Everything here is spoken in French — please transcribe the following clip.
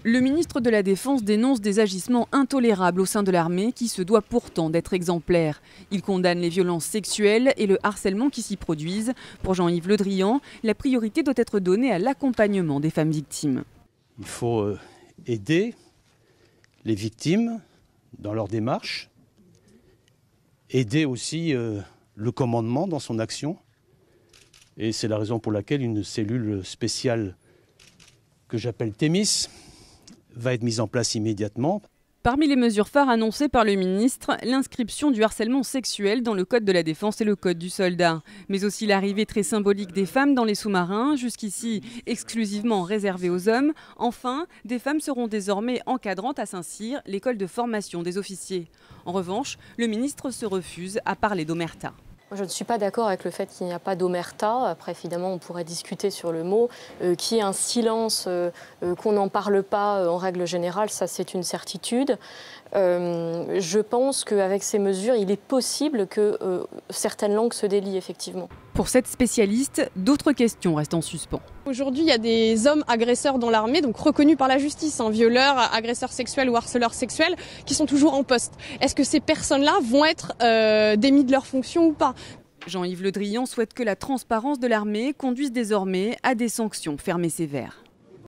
Le ministre de la Défense dénonce des agissements intolérables au sein de l'armée qui se doit pourtant d'être exemplaire. Il condamne les violences sexuelles et le harcèlement qui s'y produisent. Pour Jean-Yves Le Drian, la priorité doit être donnée à l'accompagnement des femmes victimes. Il faut aider les victimes dans leur démarche, aider aussi le commandement dans son action. Et c'est la raison pour laquelle une cellule spéciale que j'appelle Thémis va être mise en place immédiatement. Parmi les mesures phares annoncées par le ministre, l'inscription du harcèlement sexuel dans le Code de la défense et le Code du soldat. Mais aussi l'arrivée très symbolique des femmes dans les sous-marins, jusqu'ici exclusivement réservée aux hommes. Enfin, des femmes seront désormais encadrantes à Saint-Cyr, l'école de formation des officiers. En revanche, le ministre se refuse à parler d'omerta. Je ne suis pas d'accord avec le fait qu'il n'y a pas d'omerta. Après, évidemment, on pourrait discuter sur le mot. Qu'il y ait un silence, qu'on n'en parle pas en règle générale, ça c'est une certitude. Je pense qu'avec ces mesures, il est possible que certaines langues se délient effectivement. Pour cette spécialiste, d'autres questions restent en suspens. Aujourd'hui, il y a des hommes agresseurs dans l'armée, donc reconnus par la justice, violeurs, agresseurs sexuels ou harceleurs sexuels, qui sont toujours en poste. Est-ce que ces personnes-là vont être démis de leurs fonctions ou pas ? Jean-Yves Le Drian souhaite que la transparence de l'armée conduise désormais à des sanctions fermes et sévères.